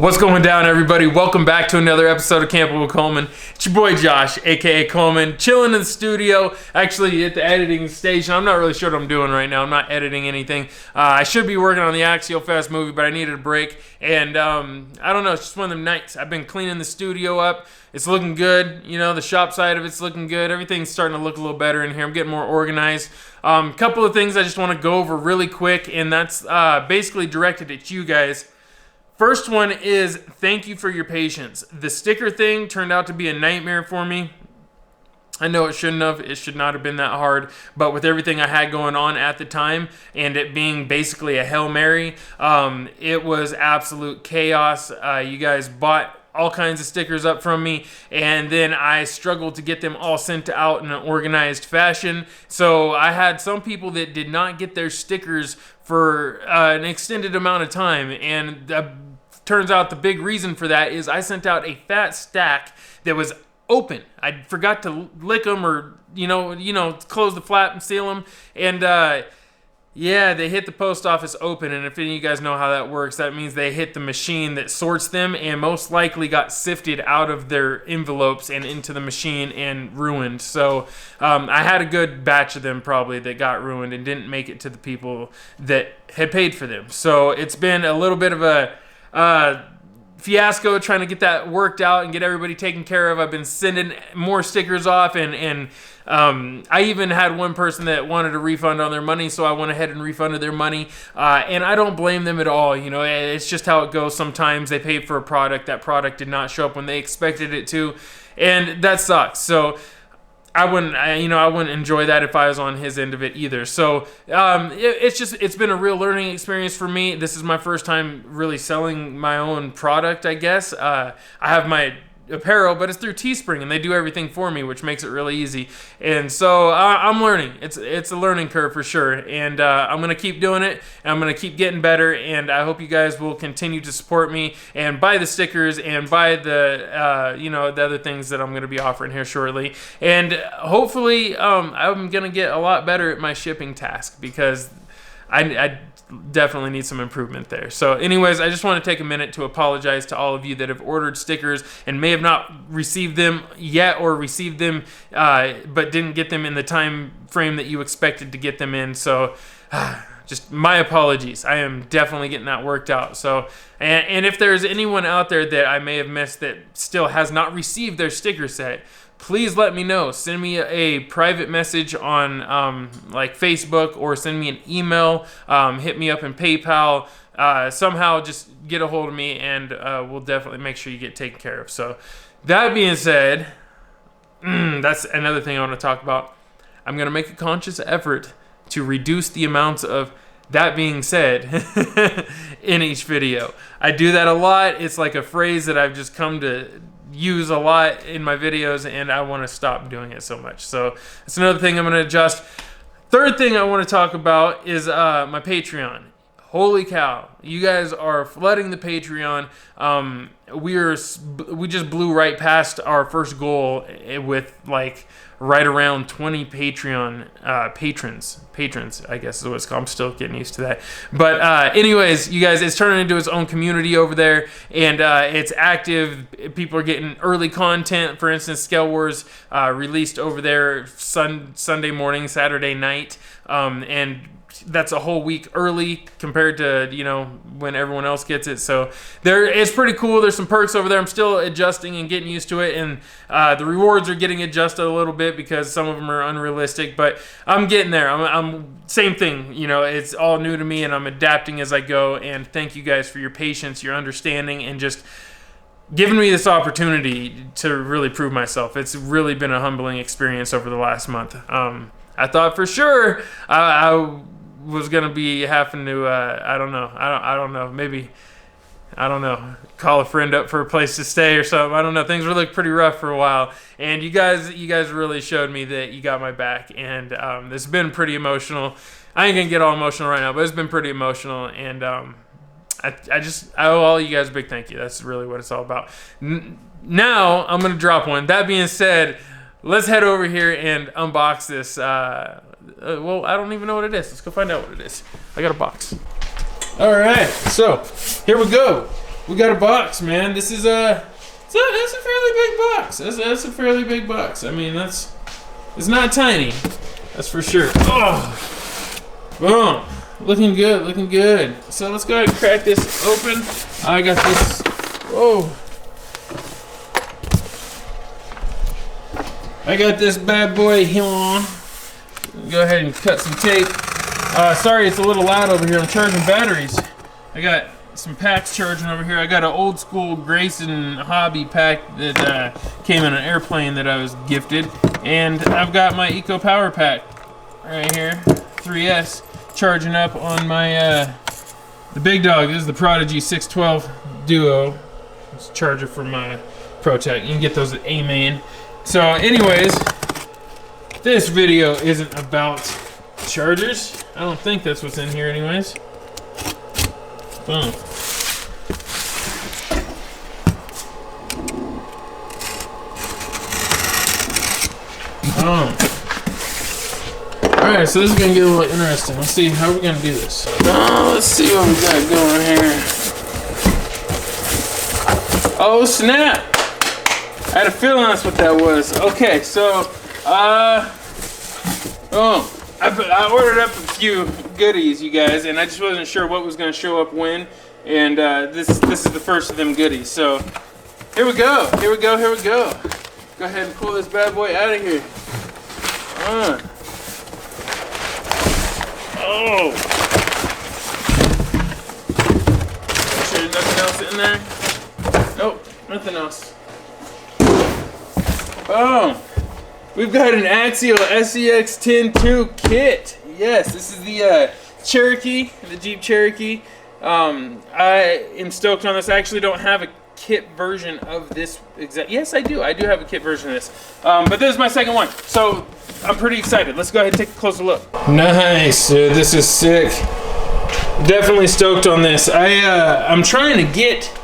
What's going down, everybody? Welcome back to another episode of Camping with Coleman. It's your boy Josh, aka Coleman, chilling in the studio, actually at the editing station. I'm not really sure what I'm doing right now. I'm not editing anything. I should be working on the AXIAL Fest movie, but I needed a break. And I don't know, it's just one of them nights. I've been cleaning the studio up. It's looking good. You know, the shop side of it's looking good. Everything's starting to look a little better in here. I'm getting more organized. Couple of things I just want to go over really quick, and that's basically directed at you guys. First one is thank you for your patience. The sticker thing turned out to be a nightmare for me. I know it shouldn't have. It should not have been that hard. But with everything I had going on at the time and it being basically a Hail Mary, it was absolute chaos. You guys bought all kinds of stickers up from me, and then I struggled to get them all sent out in an organized fashion. So I had some people that did not get their stickers for an extended amount of time, and turns out the big reason for that is I sent out a fat stack that was open. I forgot to lick them or you know close the flap and seal them, and yeah, they hit the post office open, and if any of you guys know how that works, that means they hit the machine that sorts them and most likely got sifted out of their envelopes and into the machine and ruined. So I had a good batch of them probably that got ruined and didn't make it to the people that had paid for them. So it's been a little bit of a fiasco trying to get that worked out and get everybody taken care of. I've been sending more stickers off, and I even had one person that wanted a refund on their money, so I went ahead and refunded their money, and I don't blame them at all. You know, it's just how it goes sometimes. They paid for a product. That product did not show up when they expected it to, and that sucks. So I wouldn't enjoy that if I was on his end of it either. So it's been a real learning experience for me. This is my first time really selling my own product, I guess. I have my apparel, but it's through Teespring, and they do everything for me, which makes it really easy. And so I'm learning. It's a learning curve for sure, and I'm gonna keep doing it, and I'm gonna keep getting better. And I hope you guys will continue to support me and buy the stickers and buy the the other things that I'm gonna be offering here shortly. And hopefully, I'm gonna get a lot better at my shipping task, because I definitely need some improvement there. So anyways, I just want to take a minute to apologize to all of you that have ordered stickers and may have not received them yet, or received them but didn't get them in the time frame that you expected to get them in. So just my apologies. I am definitely getting that worked out. So and if there's anyone out there that I may have missed that still has not received their sticker set, please let me know. Send me a private message on like Facebook, or send me an email. Hit me up in PayPal. Somehow just get a hold of me, and we'll definitely make sure you get taken care of. So that being said, that's another thing I want to talk about. I'm going to make a conscious effort to reduce the amounts of that being said in each video. I do that a lot. It's like a phrase that I've just come to use a lot in my videos, and I want to stop doing it so much. So that's another thing I'm going to adjust. Third thing I want to talk about is my Patreon. Holy cow, you guys are flooding the Patreon. We just blew right past our first goal with like right around 20 Patreon patrons, I guess is what it's called. I'm still getting used to that. But anyways, you guys, it's turning into its own community over there, and it's active. People are getting early content. For instance, Scale Wars released over there Sunday morning, Saturday night, and that's a whole week early compared to when everyone else gets it. So it's pretty cool. There's some perks over there. I'm still adjusting and getting used to it, and the rewards are getting adjusted a little bit because some of them are unrealistic, but I'm getting there. I'm same thing. It's all new to me, and I'm adapting as I go. And thank you guys for your patience, your understanding, and just giving me this opportunity to really prove myself. It's really been a humbling experience over the last month. I thought for sure I was gonna be having to I don't know, maybe call a friend up for a place to stay or something. I don't know. Things were looking pretty rough for a while, and you guys really showed me that you got my back, and it's been pretty emotional. I ain't gonna get all emotional right now, but it's been pretty emotional, and I owe all you guys a big thank you. That's really what it's all about. Now I'm gonna drop one. That being said, let's head over here and unbox this. Well, I don't even know what it is. Let's go find out what it is. I got a box. All right, so here we go. we got a box, man. This is that's a fairly big box. That's a fairly big box. I mean, it's not tiny. That's for sure. Oh, boom. Looking good, looking good. So let's go ahead and crack this open. I got this. Whoa. I got this bad boy here. Go ahead and cut some tape. Sorry, it's a little loud over here. I'm charging batteries. I got some packs charging over here. I got an old school Grayson hobby pack that came in an airplane that I was gifted. And I've got my Eco Power Pack right here, 3S, charging up on my the big dog. This is the Prodigy 612 Duo. It's a charger for my ProTech. You can get those at A-Man. So anyways, this video isn't about chargers. I don't think that's what's in here anyways. Boom. Alright, so this is going to get a little interesting. Let's see, how are we going to do this? Let's see what we got going here. Oh, snap! I had a feeling that's what that was. Okay, so, I ordered up a few goodies, you guys, and I just wasn't sure what was going to show up when, and this is the first of them goodies. So, here we go, here we go, here we go. Go ahead and pull this bad boy out of here. Oh! Make sure there's nothing else in there. Nope, nothing else. Oh! We've got an AXIAL SCX10II kit. Yes, this is the Cherokee, the Jeep Cherokee. I am stoked on this. I actually don't have a kit version of this exact. Yes, I do. I do have a kit version of this. But this is my second one, so I'm pretty excited. Let's go ahead and take a closer look. Nice, dude. This is sick. Definitely stoked on this. I'm trying to get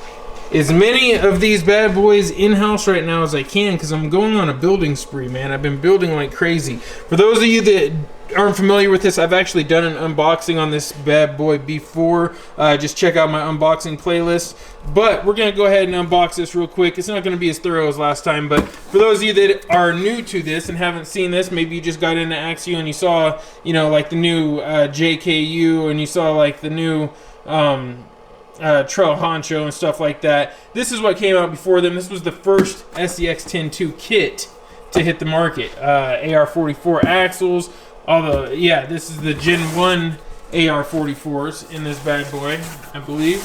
as many of these bad boys in-house right now as I can because I'm going on a building spree, man. I've been building like crazy. For those of you that aren't familiar with this, I've actually done an unboxing on this bad boy before. Just check out my unboxing playlist. But we're going to go ahead and unbox this real quick. It's not going to be as thorough as last time, but for those of you that are new to this and haven't seen this, maybe you just got into AXIAL and you saw, you know, like the new JKU, and you saw like the new Trail Honcho and stuff like that. This is what came out before them. This was the first SCX10II kit to hit the market. AR44 axles. This is the Gen 1 AR44s in this bad boy, I believe.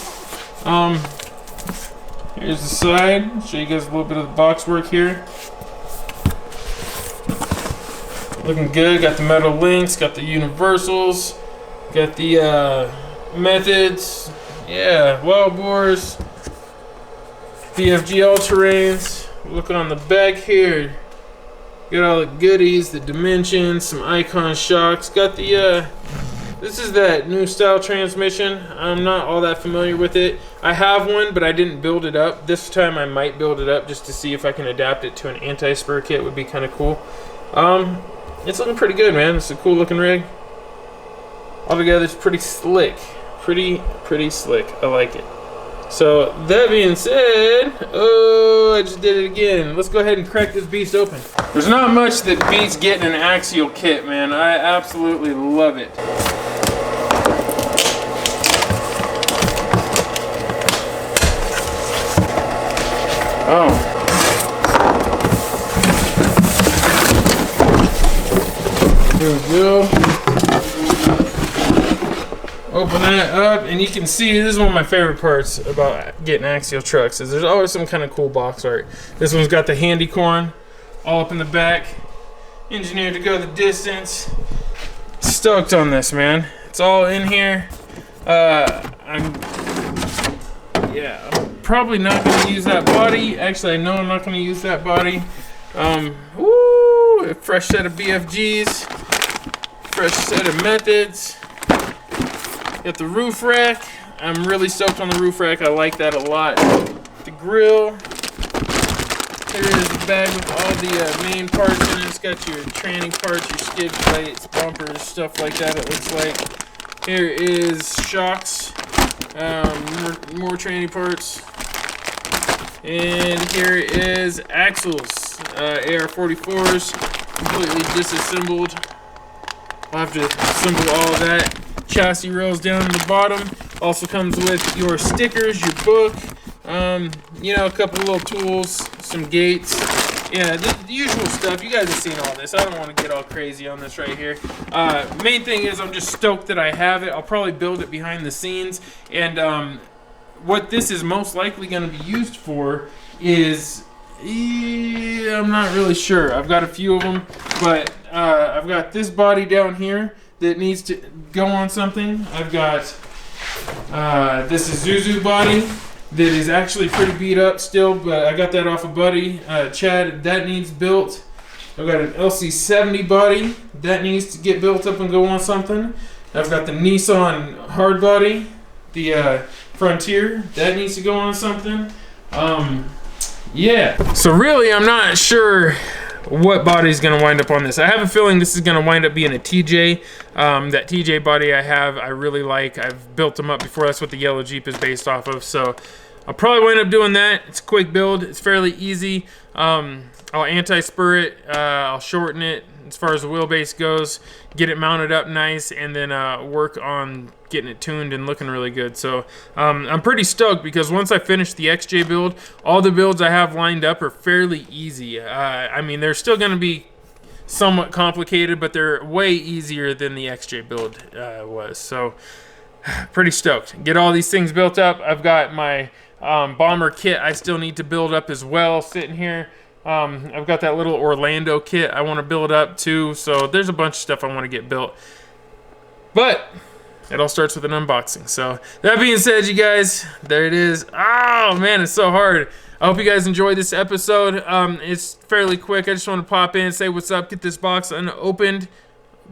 Here's the side. I'll show you guys a little bit of the box work here. Looking good. Got the metal links, got the universals, got the methods. Yeah, well bores, BFG all-terrains. Looking on the back here, got all the goodies, the dimensions, some icon shocks. Got the this is that new style transmission. I'm not all that familiar with it. I have one, but I didn't build it up. This time I might build it up just to see if I can adapt it to an anti-spur kit. Would be kind of cool. It's looking pretty good, man. It's a cool looking rig. Altogether, it's pretty slick. Pretty slick. I like it. So that being said, oh, I just did it again. Let's go ahead and crack this beast open. There's not much that beats getting an AXIAL kit, man. I absolutely love it. Oh. Here we go. Open that up, and you can see this is one of my favorite parts about getting AXIAL trucks is there's always some kind of cool box art. This one's got the handy corn all up in the back, engineered to go the distance. Stoked on this, man. It's all in here. I'm probably not going to use that body. Actually, I know I'm not going to use that body. A fresh set of BFGs, fresh set of methods. Got the roof rack. I'm really stoked on the roof rack. I like that a lot. The grill. Here is the bag with all the main parts in it. It's got your tranny parts, your skid plates, bumpers, stuff like that, it looks like. Here is shocks. More tranny parts. And here is AXIAL's AR-44s, completely disassembled. I'll have to assemble all of that. Chassis rails down in the bottom. Also comes with your stickers, your book, you know, a couple little tools, some gates. Yeah, the usual stuff. You guys have seen all this. I don't want to get all crazy on this right here. Main thing is I'm just stoked that I have it. I'll probably build it behind the scenes. And what this is most likely going to be used for is, I'm not really sure. I've got a few of them, but I've got this body down here that needs to go on something. I've got this Isuzu body that is actually pretty beat up still, but I got that off a buddy, Chad. That needs built. I've got an LC70 body that needs to get built up and go on something. I've got the Nissan hard body, the Frontier, that needs to go on something. Yeah. So really, I'm not sure what body is going to wind up on this. I have a feeling this is going to wind up being a TJ. That TJ body I have, I really like. I've built them up before. That's what the yellow Jeep is based off of. So I'll probably wind up doing that. It's a quick build. It's fairly easy. I'll anti-spur it. I'll shorten it as far as the wheelbase goes. Get it mounted up nice, and then work on getting it tuned and looking really good. So I'm pretty stoked because once I finish the XJ build, all the builds I have lined up are fairly easy. I mean, they're still going to be somewhat complicated, but they're way easier than the XJ build was. So pretty stoked. Get all these things built up. I've got my bomber kit I still need to build up as well sitting here. I've got that little Orlando kit I want to build up too. So there's a bunch of stuff I want to get built. But it all starts with an unboxing. So that being said, you guys, there it is. Oh man, it's so hard. I hope you guys enjoyed this episode. It's fairly quick. I just want to pop in, say what's up, get this box unopened.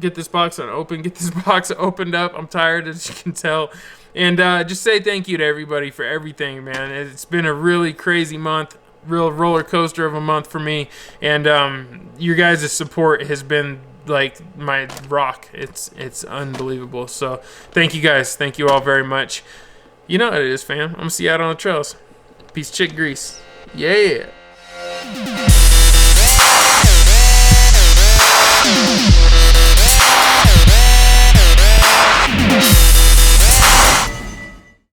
Get this box unopened. Get this box opened up. I'm tired, as you can tell. And just say thank you to everybody for everything, man. It's been a really crazy month. Real roller coaster of a month for me. And your guys' support has been like my rock. It's unbelievable. So thank you guys. Thank you all very much. You know what it is, fam. I'm gonna see you out on the trails. Peace, chick grease. Yeah.